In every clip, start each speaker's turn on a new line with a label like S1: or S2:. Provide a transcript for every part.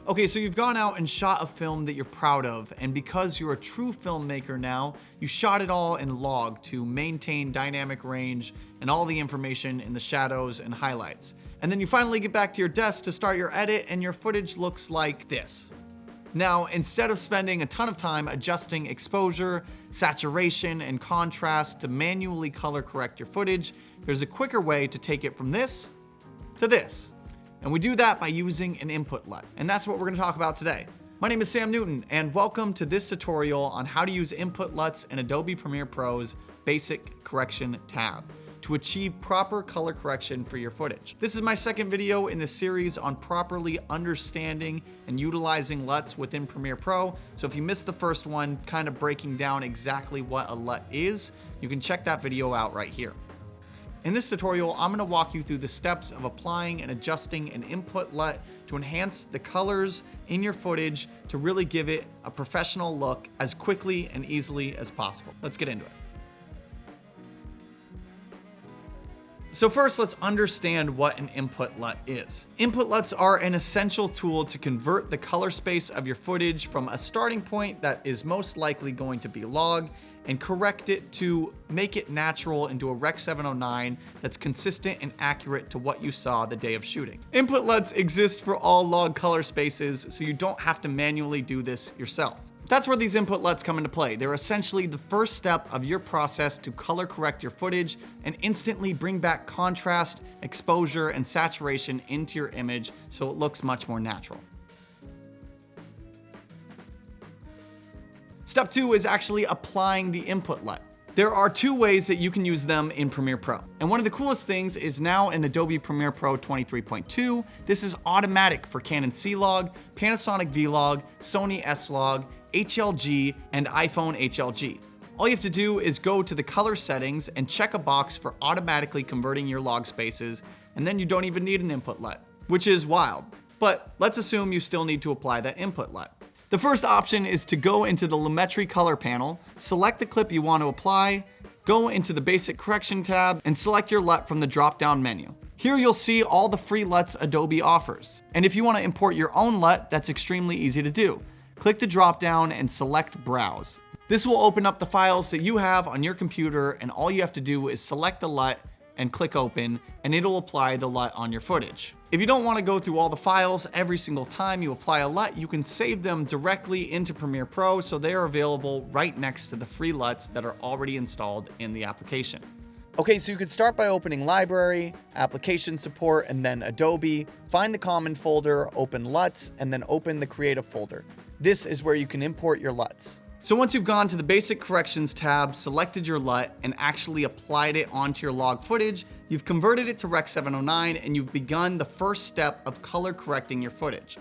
S1: Okay, so you've gone out and shot a film that you're proud of, and because you're a true filmmaker now, you shot it all in log to maintain dynamic range and all the information in the shadows and highlights. And then you finally get back to your desk to start your edit, and your footage looks like this. Now, instead of spending a ton of time adjusting exposure, saturation, and contrast to manually color correct your footage, there's a quicker way to take it from this to this. And we do that by using an input LUT. And that's what we're gonna talk about today. My name is Sam Newton, and welcome to this tutorial on how to use input LUTs in Adobe Premiere Pro's Basic Correction tab to achieve proper color correction for your footage. This is my second video in this series on properly understanding and utilizing LUTs within Premiere Pro. So if you missed the first one, kind of breaking down exactly what a LUT is, you can check that video out right here. In this tutorial, I'm going to walk you through the steps of applying and adjusting an input LUT to enhance the colors in your footage to really give it a professional look as quickly and easily as possible. Let's get into it. So first, let's understand what an input LUT is. Input LUTs are an essential tool to convert the color space of your footage from a starting point that is most likely going to be log and correct it to make it natural into a Rec. 709 that's consistent and accurate to what you saw the day of shooting. Input LUTs exist for all log color spaces, so you don't have to manually do this yourself. That's where these input LUTs come into play. They're essentially the first step of your process to color correct your footage and instantly bring back contrast, exposure, and saturation into your image so it looks much more natural. Step 2 is actually applying the input LUT. There are two ways that you can use them in Premiere Pro. And one of the coolest things is now in Adobe Premiere Pro 23.2, this is automatic for Canon C-Log, Panasonic V-Log, Sony S-Log, HLG, and iPhone HLG. All you have to do is go to the color settings and check a box for automatically converting your log spaces, and then you don't even need an input LUT, which is wild. But let's assume you still need to apply that input LUT. The first option is to go into the Lumetri color panel, select the clip you want to apply, go into the Basic Correction tab, and select your LUT from the drop-down menu. Here you'll see all the free LUTs Adobe offers. And if you want to import your own LUT, that's extremely easy to do. Click the drop-down and select Browse. This will open up the files that you have on your computer, and all you have to do is select the LUT and click Open, and it'll apply the LUT on your footage. If you don't want to go through all the files every single time you apply a LUT, you can save them directly into Premiere Pro so they are available right next to the free LUTs that are already installed in the application. Okay, so you could start by opening Library, Application Support, and then Adobe. Find the Common folder, open LUTs, and then open the Creative folder. This is where you can import your LUTs. So once you've gone to the Basic Corrections tab, selected your LUT, and actually applied it onto your log footage, you've converted it to Rec. 709, and you've begun the first step of color correcting your footage.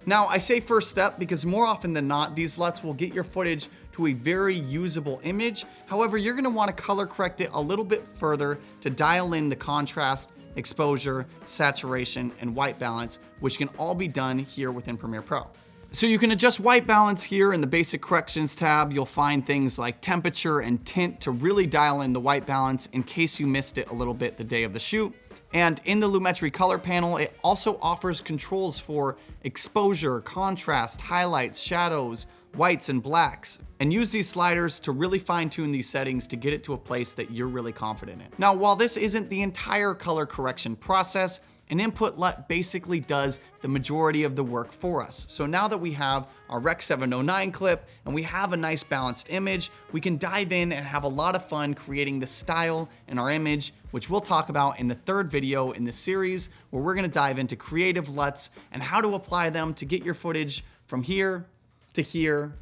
S1: Now, I say first step because more often than not, these LUTs will get your footage to a very usable image. However, you're gonna wanna color correct it a little bit further to dial in the contrast, exposure, saturation, and white balance, which can all be done here within Premiere Pro. So you can adjust white balance here in the Basic Corrections tab. You'll find things like temperature and tint to really dial in the white balance in case you missed it a little bit the day of the shoot. And in the Lumetri color panel, it also offers controls for exposure, contrast, highlights, shadows, whites, and blacks. And use these sliders to really fine tune these settings to get it to a place that you're really confident in. Now, while this isn't the entire color correction process, an input LUT basically does the majority of the work for us. So now that we have our Rec. 709 clip and we have a nice balanced image, we can dive in and have a lot of fun creating the style in our image, which we'll talk about in the third video in this series, where we're gonna dive into creative LUTs and how to apply them to get your footage from here to here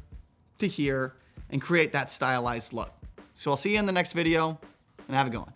S1: to here and create that stylized look. So I'll see you in the next video, and have a good one.